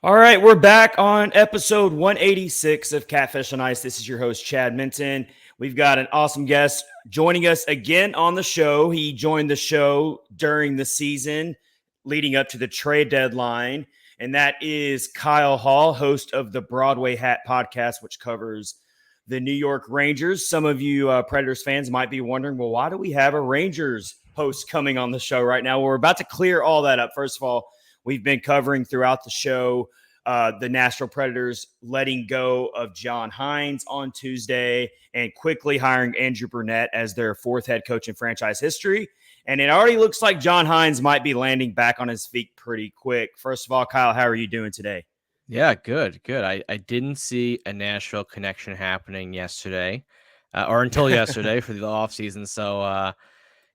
All right, we're back on episode 186 of Catfish on Ice. This is your host, Chad Minton. We've got an awesome guest joining us again on the show. He joined the show during the season leading up to the trade deadline, and that is Kyle Hall, host of the Broadway Hat Podcast, which covers the New York Rangers. Some of you Predators fans might be wondering, well, why do we have a Rangers host coming on the show right now? Well, we're about to clear all that up. First of all, we've been covering throughout the show the Nashville Predators letting go of John Hynes on Tuesday and quickly hiring Andrew Brunette as their fourth head coach in franchise history. And it already looks like John Hynes might be landing back on his feet pretty quick. First of all, Kyle, how are you doing today? Yeah, good. I didn't see a Nashville connection happening yesterday or until yesterday for the offseason. So,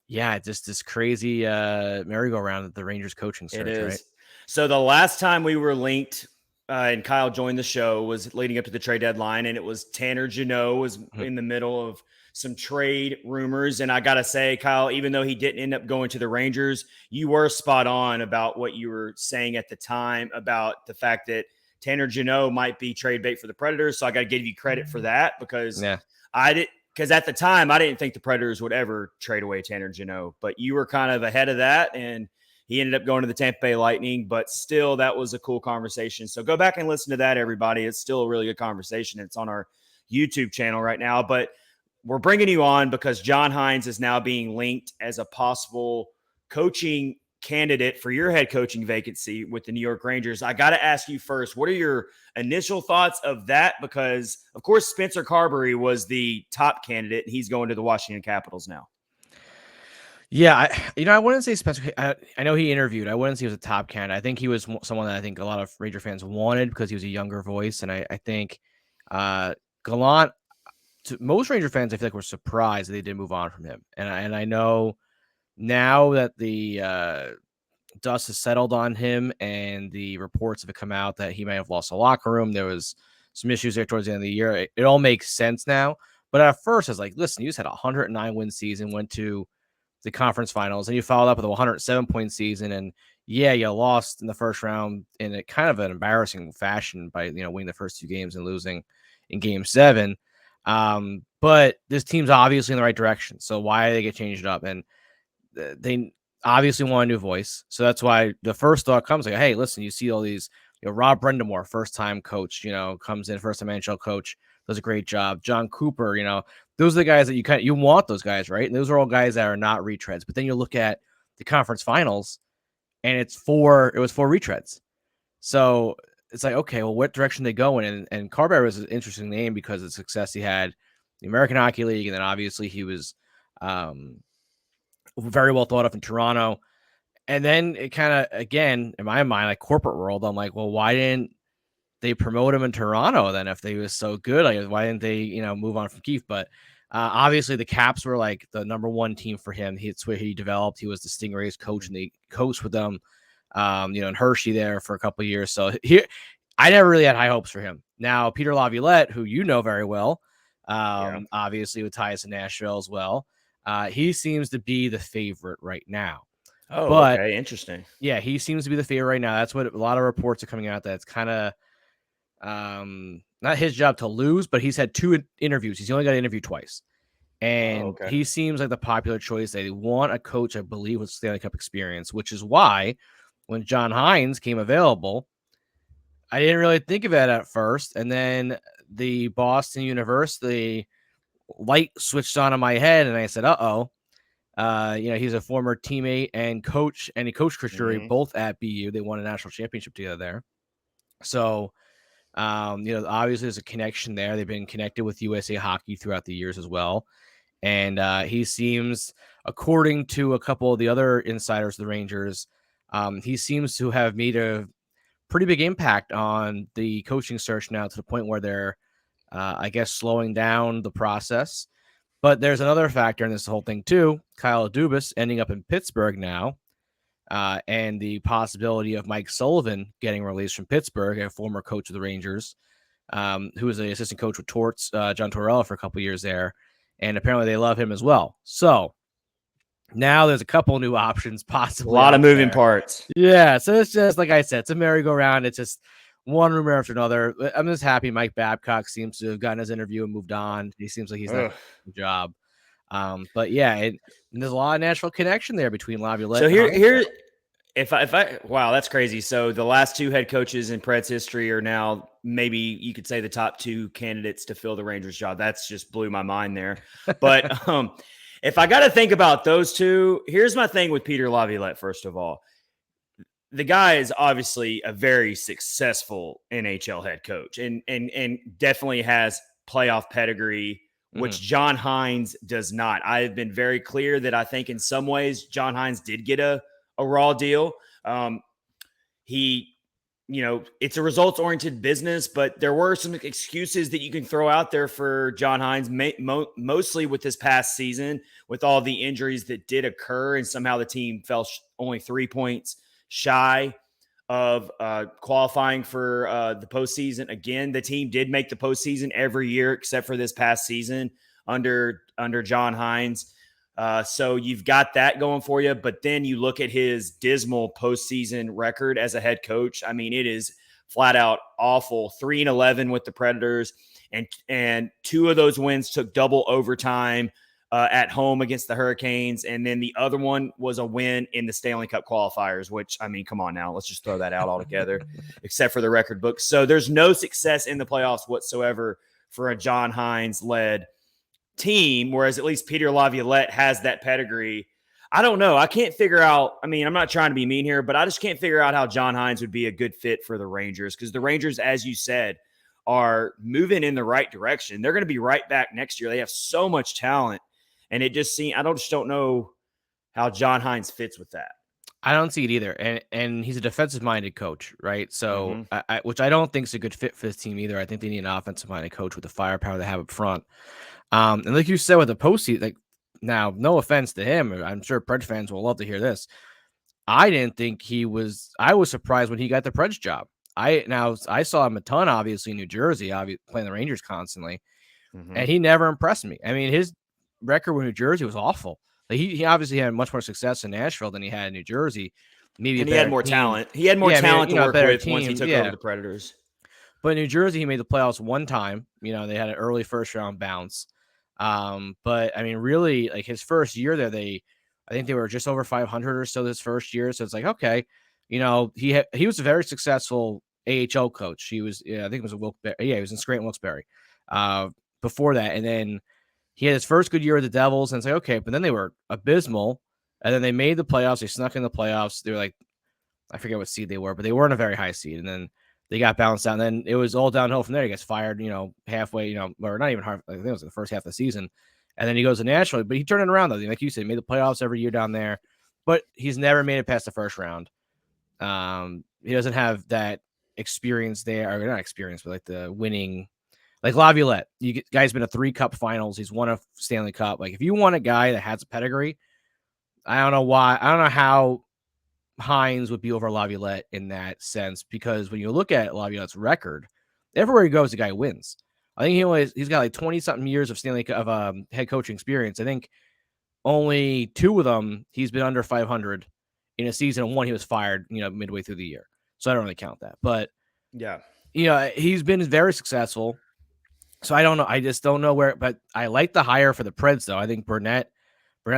yeah, just this crazy merry-go-round at the Rangers coaching search, It is. right? So the last time we were linked and Kyle joined the show was leading up to the trade deadline, and it was Tanner Jeannot was in the middle of some trade rumors. And I got to say, Kyle, even though he didn't end up going to the Rangers, you were spot on about what you were saying at the time about the fact that Tanner Jeannot might be trade bait for the Predators. So I got to give you credit for that because because at the time I didn't think the Predators would ever trade away Tanner Jeannot, but you were kind of ahead of that, and he ended up going to the Tampa Bay Lightning, but still that was a cool conversation. So go back and listen to that, everybody. It's still a really good conversation. It's on our YouTube channel right now, but we're bringing you on because John Hynes is now being linked as a possible coaching candidate for your head coaching vacancy with the New York Rangers. I got to ask you first, what are your initial thoughts of that? Because, of course, Spencer Carberry was the top candidate, and he's going to the Washington Capitals now. Yeah, I wouldn't say Spencer. I know he interviewed. I wouldn't say he was a top candidate. I think he was someone that I think a lot of Ranger fans wanted because he was a younger voice, and I think Gallant. Most Ranger fans, I feel like, were surprised that they didn't move on from him, and I know now that the dust has settled on him and the reports have come out that he may have lost the locker room. There was some issues there towards the end of the year. It all makes sense now. But at first, I was like, listen, you just had a 109-win season, went to the conference finals, and you followed up with a 107-point season. And, yeah, you lost in the first round in a kind of an embarrassing fashion by, winning the first two games and losing in Game 7. But this team's obviously in the right direction. So why do they get changed up? And they obviously want a new voice. So that's why the first thought comes like, hey, listen, you see all these, Rob Brendamore, first-time coach, comes in, first-time NHL coach, does a great job. John Cooper, those are the guys that you want those guys, right? And those are all guys that are not retreads. But then you look at the conference finals, and it was four retreads. So it's like, okay, well, what direction they go in? And Carberry was an interesting name because of the success he had in the American Hockey League, and then obviously he was very well thought of in Toronto. And then it kind of, again, in my mind, like corporate world, I'm like, well, why didn't they promote him in Toronto then if they was so good? Like, why didn't they, move on from Keefe? But obviously the Caps were like the number one team for him. It's where he developed. He was the Stingrays coach, and they coached with them, and Hershey there for a couple of years. So I never really had high hopes for him. Now, Peter Laviolette, who you know very well, obviously with ties to Nashville as well, he seems to be the favorite right now. Oh, but, okay. Interesting. Yeah, he seems to be the favorite right now. That's what a lot of reports are coming out that it's kind of not his job to lose, but he's had 2 interviews. He's only got to interview twice. And he seems like the popular choice. They want a coach, I believe, with Stanley Cup experience, which is why when John Hynes came available, I didn't really think of it at first. And then the Boston University light switched on in my head, and I said, he's a former teammate and coach, and he coached Chris Drury both at BU. They won a national championship together there. So, obviously there's a connection there. They've been connected with USA Hockey throughout the years as well. And he seems, according to a couple of the other insiders of the Rangers, he seems to have made a pretty big impact on the coaching search now to the point where they're, slowing down the process. But there's another factor in this whole thing too. Kyle Dubas ending up in Pittsburgh now, and the possibility of Mike Sullivan getting released from Pittsburgh, a former coach of the Rangers, who was the assistant coach with John Tortorella for a couple years there. And apparently they love him as well. So Now there's a couple new options A possibly. lot of moving there. parts. Yeah, so it's just like I said, it's a merry-go-round. It's just one rumor after another. I'm just happy Mike Babcock seems to have gotten his interview and moved on. He seems like he's not doing a job. But yeah, and there's a lot of natural connection there between Laviolette. So and here, if I wow, that's crazy. So the last two head coaches in Preds history are now maybe you could say the top two candidates to fill the Rangers job. That's just blew my mind there. But if I got to think about those two, here's my thing with Peter Laviolette. First of all, the guy is obviously a very successful NHL head coach and definitely has playoff pedigree, which John Hynes does not. I've been very clear that I think in some ways John Hynes did get a raw deal. He, it's a results oriented business, but there were some excuses that you can throw out there for John Hynes, mostly with this past season, with all the injuries that did occur. And somehow the team fell only 3 points shy of qualifying for the postseason. Again, the team did make the postseason every year except for this past season under John Hynes. So you've got that going for you, but then you look at his dismal postseason record as a head coach. I mean, it is flat out awful. 3-11 with the Predators, and two of those wins took double overtime at home against the Hurricanes, and then the other one was a win in the Stanley Cup qualifiers, which, I mean, come on now. Let's just throw that out altogether, except for the record book. So there's no success in the playoffs whatsoever for a John Hynes-led team, whereas at least Peter Laviolette has that pedigree. I don't know. I can't figure out. I mean, I'm not trying to be mean here, but I just can't figure out how John Hynes would be a good fit for the Rangers, because the Rangers, as you said, are moving in the right direction. They're going to be right back next year. They have so much talent. And it just seems, I just don't know how John Hynes fits with that. I don't see it either. And he's a defensive-minded coach, right? So, which I don't think is a good fit for this team either. I think they need an offensive-minded coach with the firepower they have up front. And like you said with the postseason, like, now, no offense to him, I'm sure Preds fans will love to hear this. I didn't think I was surprised when he got the Preds job. I saw him a ton, obviously, in New Jersey, playing the Rangers constantly, and he never impressed me. I mean, his record with New Jersey was awful. Like, he obviously had much more success in Nashville than he had in New Jersey. Maybe he had more talent. He had more talent to work with once he took over the Predators. But in New Jersey, he made the playoffs one time. They had an early first round bounce. But I mean, really, like, his first year there, I think they were just over 500 or so this first year. So it's like, okay, he was a very successful AHL coach. He was, I think it was he was in Scranton Wilkes-Barre before that. And then he had his first good year with the Devils, and it's like, okay, but then they were abysmal. And then they made the playoffs. They snuck in the playoffs. They were like, I forget what seed they were, but they weren't a very high seed. And then they got bounced out. And then it was all downhill from there. He gets fired, halfway, or not even half. I think it was the first half of the season. And then he goes to Nashville. But he turned it around, though. Like you said, he made the playoffs every year down there. But he's never made it past the first round. He doesn't have that experience there. Or not experience, but like the winning. Like Laviolette. Guy's been to 3 Cup finals. He's won a Stanley Cup. Like, if you want a guy that has a pedigree, I don't know why. I don't know how Hynes would be over Laviolette in that sense, because when you look at Laviolette's record, everywhere he goes, the guy wins. I think he's got like 20-something years of Stanley of head coaching experience. I think only 2 of them he's been under 500 in a season, and 1 he was fired, midway through the year. So I don't really count that. But yeah, he's been very successful. So I don't know. I just don't know where. But I like the hire for the Preds, though. I think Burnett's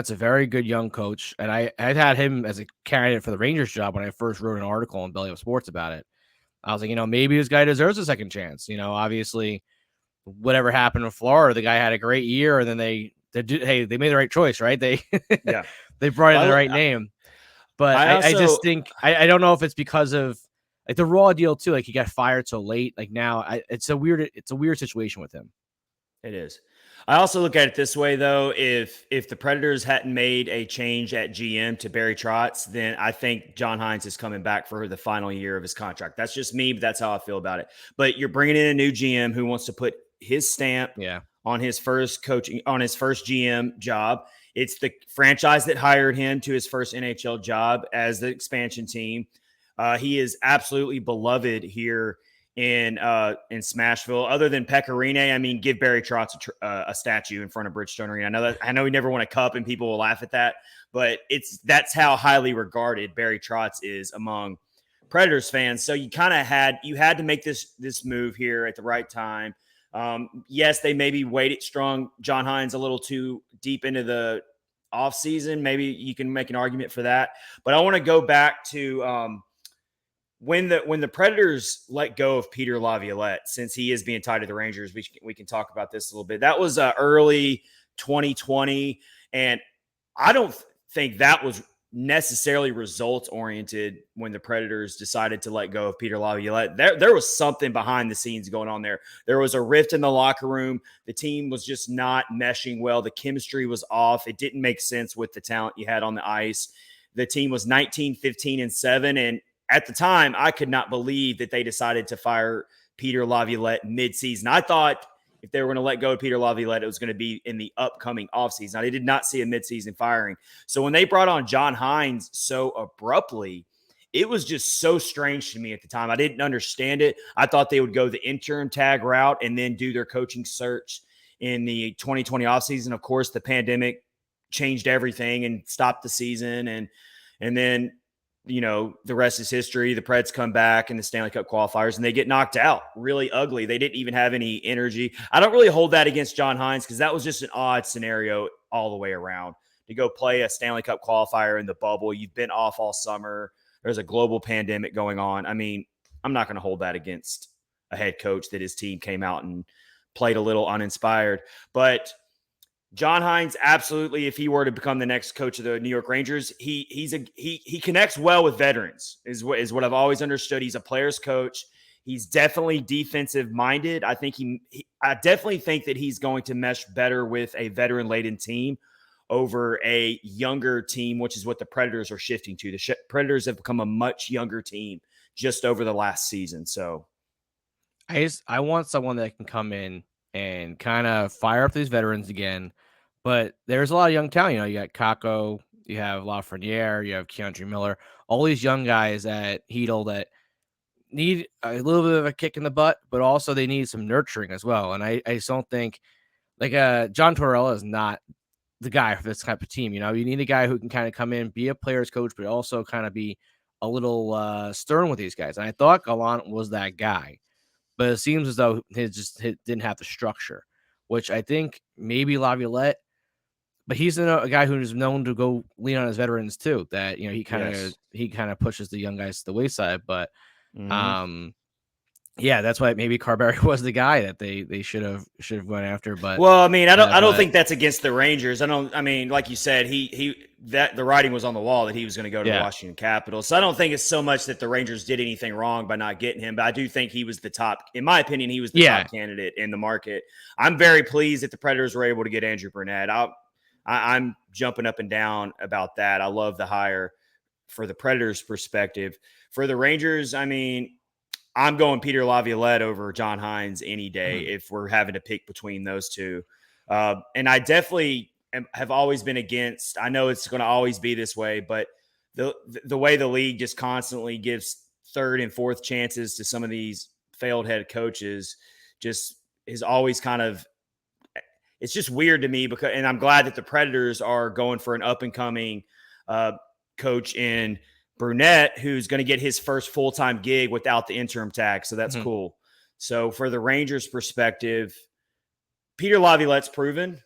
a very good young coach, and I'd had him as a candidate for the Rangers job when I first wrote an article on Belly Up Sports about it. I was like, maybe this guy deserves a second chance. Obviously, whatever happened in Florida, the guy had a great year, and then they made the right choice, right? They brought in the right name. But I just think I don't know if it's because of like the raw deal too. Like, he got fired so late. Like, now it's a weird situation with him. It is. I also look at it this way, though. If the Predators hadn't made a change at GM to Barry Trotz, then I think John Hynes is coming back for the final year of his contract. That's just me, but that's how I feel about it. But you're bringing in a new GM who wants to put his stamp on his first GM job. It's the franchise that hired him to his first NHL job as the expansion team. He is absolutely beloved here in Smashville. Other than Pecorine, I mean, give Barry Trotz a statue in front of Bridgestone Arena. I know he never won a cup, and people will laugh at that, but that's how highly regarded Barry Trotz is among Predators fans. So you kind of had to make this move here at the right time. Yes, they maybe strung John Hynes a little too deep into the offseason. Maybe you can make an argument for that. But I want to go back to when the Predators let go of Peter Laviolette, since he is being tied to the Rangers. We can talk about this a little bit. That was early 2020, and I don't think that was necessarily results oriented when the Predators decided to let go of Peter Laviolette. There was something behind the scenes going on there. There was a rift in the locker room. The team was just not meshing well. The chemistry was off. It didn't make sense with the talent you had on the ice. The team was 19, 15, and 7. And at the time, I could not believe that they decided to fire Peter Laviolette midseason. I thought if they were going to let go of Peter Laviolette, it was going to be in the upcoming offseason. I did not see a midseason firing. So when they brought on John Hynes so abruptly, it was just so strange to me at the time. I didn't understand it. I thought they would go the interim tag route and then do their coaching search in the 2020 offseason. Of course, the pandemic changed everything and stopped the season. And then, you know, the rest is history. The Preds come back in the Stanley Cup qualifiers and they get knocked out really ugly. They didn't even have any energy. I don't really hold that against John Hynes because that was just an odd scenario all the way around to go play a Stanley Cup qualifier in the bubble. You've been off all summer. There's a global pandemic going on. I mean, I'm not going to hold that against a head coach that his team came out and played a little uninspired. But John Hynes, absolutely, if he were to become the next coach of the New York Rangers, he connects well with veterans, is what I've always understood. He's a player's coach. He's definitely defensive minded. I definitely think that he's going to mesh better with a veteran laden team over a younger team, which is what the Predators are shifting to. The Predators have become a much younger team just over the last season. So I want someone that can come in and kind of fire up these veterans again. But there's a lot of young talent. You know, you got Kakko, you have Lafreniere, you have Keandre Miller, all these young guys at Hedel that need a little bit of a kick in the butt, but also they need some nurturing as well. And I just don't think like John Tortorella is not the guy for this type of team. You know, you need a guy who can kind of come in, be a player's coach, but also kind of be a little stern with these guys. And I thought Gallant was that guy. But it seems as though he didn't have the structure, which I think maybe Laviolette, but he's a guy who is known to go lean on his veterans too. That, you know, he kind of pushes the young guys to the wayside. But yeah, that's why maybe Carberry was the guy that they should have went after. But well, I mean, I don't think that's against the Rangers. I mean, like you said, that the writing was on the wall that he was going to go to the Washington Capitals. So I don't think it's so much that the Rangers did anything wrong by not getting him, but I do think he was the top, in my opinion, he was the top candidate in the market. I'm very pleased that the Predators were able to get Andrew Brunette. I'm jumping up and down about that. I love the hire for the Predators' perspective. For the Rangers, I mean, I'm going Peter Laviolette over John Hynes any day if we're having to pick between those two. And I definitely have always been against, I know it's going to always be this way, but the way the league just constantly gives third and fourth chances to some of these failed head coaches just is always kind of, it's just weird to me because, and I'm glad that the Predators are going for an up and coming coach in Brunette, who's going to get his first full-time gig without the interim tag. So that's cool. So for the Rangers perspective, Peter Laviolette's proven.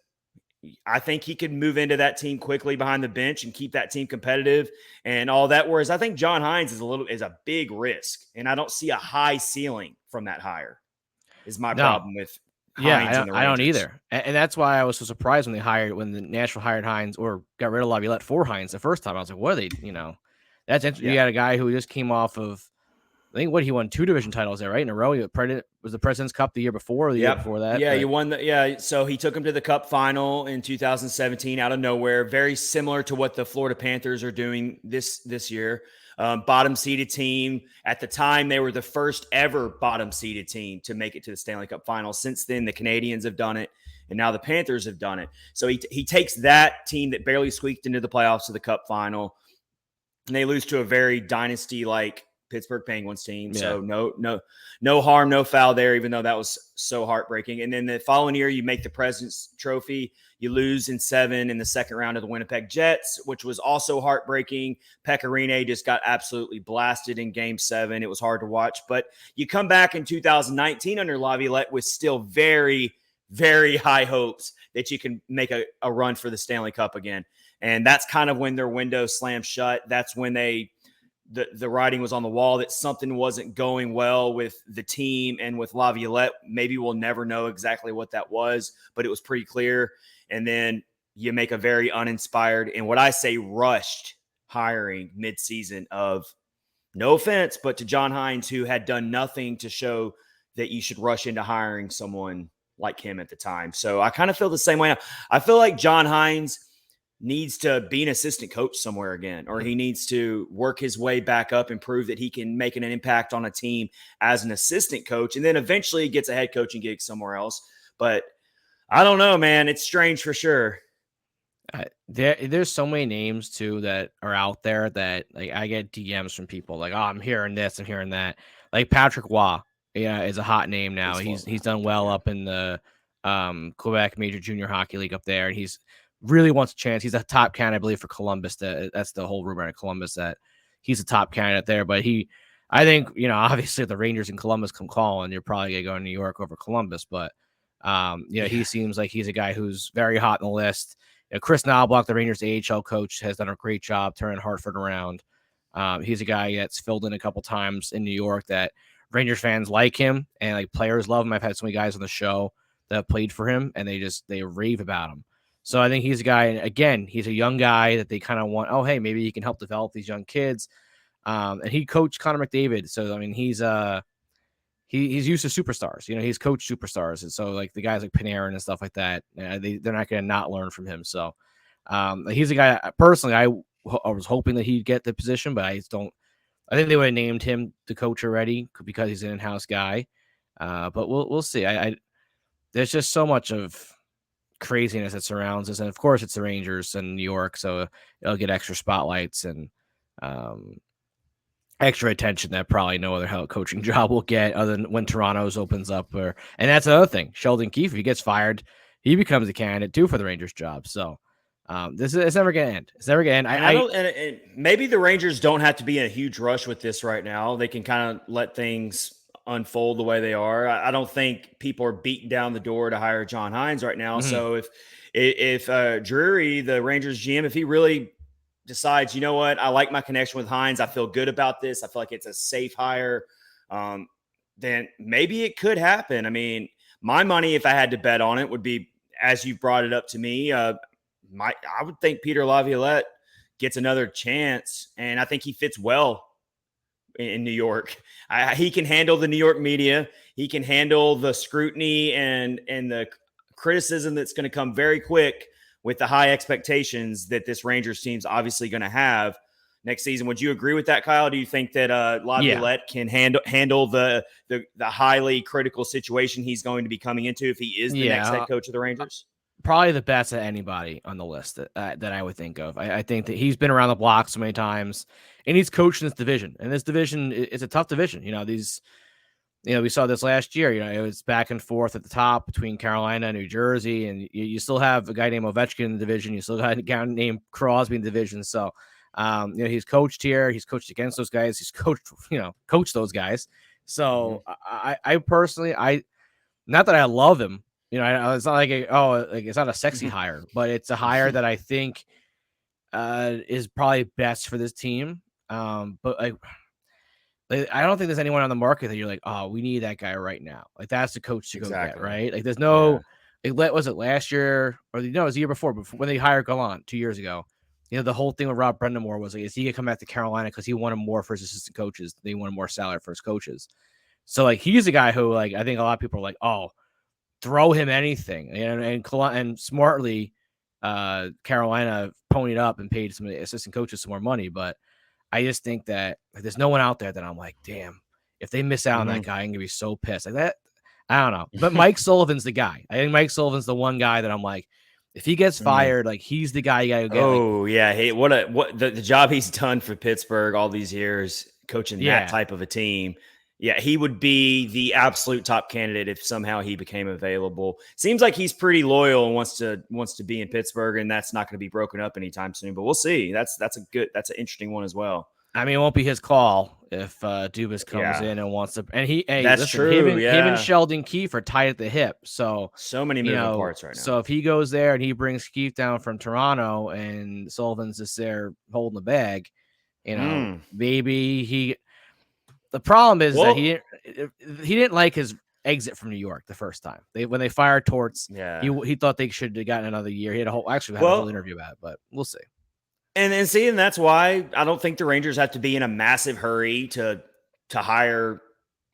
I think he could move into that team quickly behind the bench and keep that team competitive and all that. Whereas I think John Hynes is a big risk, and I don't see a high ceiling from that hire. Is my problem with Hynes and the Rangers. I don't either, and that's why I was so surprised when the Nashville hired Hynes or got rid of Laviolette for Hynes the first time. I was like, what are they? You know, that's interesting. You got a guy who just came off of, I think he won 2 division titles there, right, in a row. Was the President's Cup the year before or the year before that? Yeah, he won so he took him to the Cup final in 2017 out of nowhere. Very similar to what the Florida Panthers are doing this year. Bottom seeded team. At the time, they were the first ever bottom seeded team to make it to the Stanley Cup final. Since then, the Canadians have done it, and now the Panthers have done it. So he takes that team that barely squeaked into the playoffs to the Cup final, and they lose to a very dynasty-like Pittsburgh Penguins team. Yeah. So no harm, no foul there, even though that was so heartbreaking. And then the following year, you make the President's Trophy. You lose in 7 in the second round of the Winnipeg Jets, which was also heartbreaking. Pecorine just got absolutely blasted in Game 7. It was hard to watch. But you come back in 2019 under Laviolette with still very, very high hopes that you can make a run for the Stanley Cup again. And that's kind of when their window slammed shut. That's when the writing was on the wall that something wasn't going well with the team and with Laviolette. Maybe we'll never know exactly what that was, but it was pretty clear. And then you make a very uninspired and what I say rushed hiring midseason of, no offense, but to John Hynes, who had done nothing to show that you should rush into hiring someone like him at the time. So I kind of feel the same way now. I feel like John Hynes needs to be an assistant coach somewhere again, or he needs to work his way back up and prove that he can make an impact on a team as an assistant coach. And then eventually he gets a head coaching gig somewhere else. But I don't know, man. It's strange for sure. There's so many names too that are out there that like I get DMs from people like, oh, I'm hearing this, I'm hearing that. Like Patrick Waugh, is a hot name now. He's done well up in the Quebec Major Junior Hockey League up there, and he's really wants a chance. He's a top candidate, I believe, for Columbus. That's the whole rumor in Columbus that he's a top candidate there. But I think, obviously if the Rangers in Columbus come calling, you're probably going to go to New York over Columbus. But, he seems like he's a guy who's very hot on the list. Chris Knobloch, the Rangers AHL coach, has done a great job turning Hartford around. He's a guy that's filled in a couple times in New York that Rangers fans like him and like players love him. I've had so many guys on the show that played for him and they rave about him. So I think he's a guy, and again, he's a young guy that they kind of want, oh, hey, maybe he can help develop these young kids. And he coached Connor McDavid. So, I mean, he's used to superstars. He's coached superstars. And so, like, the guys like Panarin and stuff like that, they're not going to not learn from him. So he's a guy, personally, I was hoping that he'd get the position, but I think they would have named him the coach already because he's an in-house guy. But we'll see. There's just so much of craziness that surrounds us, and of course it's the Rangers and New York, so it'll get extra spotlights and extra attention that probably no other coaching job will get other than when Toronto's opens up. And that's another thing, Sheldon Keefe, if he gets fired, he becomes a candidate too for the Rangers job. So it's never gonna end. It's never gonna end. And maybe the Rangers don't have to be in a huge rush with this right now. They can kind of let things unfold the way they are. I don't think people are beating down the door to hire John Hynes right now. Mm-hmm. So if Drury, the Rangers GM, if he really decides, you know what, I like my connection with Hynes, I feel good about this, I feel like it's a safe hire, then maybe it could happen. I mean, my money, if I had to bet on it, would be, as you brought it up to me, I would think Peter Laviolette gets another chance, and I think he fits well in New York. He can handle the New York media. He can handle the scrutiny and the criticism that's going to come very quick with the high expectations that this Rangers team's obviously going to have next season. Would you agree with that, Kyle? Do you think that Laviolette can handle the highly critical situation he's going to be coming into if he is the next head coach of the Rangers? Probably the best of anybody on the list that I would think of. I think that he's been around the block so many times, and he's coached in this division. And this division is a tough division. We saw this last year. It was back and forth at the top between Carolina and New Jersey, and you still have a guy named Ovechkin in the division. You still got a guy named Crosby in the division. So, he's coached here. He's coached against those guys. He's coached those guys. So I personally, not that I love him. It's not it's not a sexy hire, but it's a hire that I think is probably best for this team. But I don't think there's anyone on the market that you're like, oh, we need that guy right now. Like that's the coach to go get, right? Like there's no, was it last year or it was the year before when they hired Gallant 2 years ago. The whole thing with Rob Brendamore was like, is he gonna come back to Carolina because he wanted more for his assistant coaches? They wanted more salary for his coaches. So like he's a guy who like I think a lot of people are like, oh, throw him anything, and smartly, Carolina ponied up and paid some assistant coaches some more money. But I just think that there's no one out there that I'm like, damn, if they miss out on that guy, I'm gonna be so pissed. Like that, I don't know. But Mike Sullivan's the guy. I think Mike Sullivan's the one guy that I'm like, if he gets fired, like he's the guy you gotta get. Oh yeah, hey, what the job he's done for Pittsburgh all these years. coaching that type of a team. Yeah, he would be the absolute top candidate if somehow he became available. Seems like he's pretty loyal and wants to be in Pittsburgh, and that's not going to be broken up anytime soon. But we'll see. That's an interesting one as well. I mean, it won't be his call if Dubas comes in and wants to. And that's true. Him and Sheldon Keefe are tied at the hip. So many moving parts right now. So if he goes there and he brings Keefe down from Toronto and Sullivan's just there holding the bag, maybe he. The problem is that he didn't like his exit from New York the first time. When they fired Torts, he thought they should have gotten another year. He had a whole interview about it, but we'll see. And that's why I don't think the Rangers have to be in a massive hurry to hire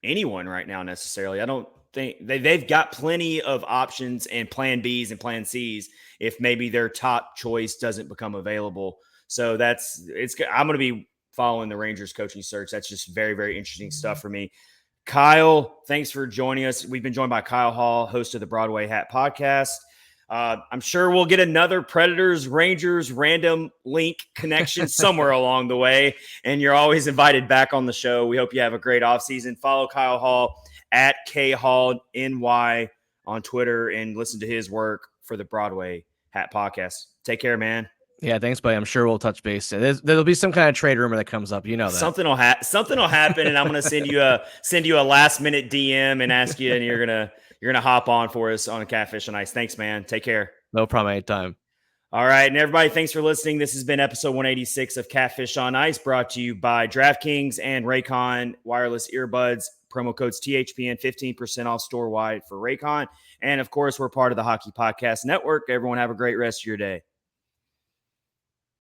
anyone right now necessarily. I don't think they've got plenty of options and plan Bs and plan Cs if maybe their top choice doesn't become available. So I'm going to be following the Rangers coaching search. That's just very, very interesting stuff for me. Kyle, thanks for joining us. We've been joined by Kyle Hall, host of the Broadway Hat Podcast. I'm sure we'll get another Predators, Rangers random link connection somewhere along the way, and you're always invited back on the show. We hope you have a great offseason. Follow Kyle Hall at KHallNY on Twitter and listen to his work for the Broadway Hat Podcast. Take care, man. Yeah, thanks, buddy. I'm sure we'll touch base. There'll be some kind of trade rumor that comes up. You know that something will happen, and I'm gonna send you a last minute DM and ask you, and you're gonna hop on for us on Catfish on Ice. Thanks, man. Take care. No problem. Anytime. All right, and everybody, thanks for listening. This has been episode 186 of Catfish on Ice, brought to you by DraftKings and Raycon wireless earbuds. Promo codes THPN, 15% off store wide for Raycon, and of course, we're part of the Hockey Podcast Network. Everyone, have a great rest of your day.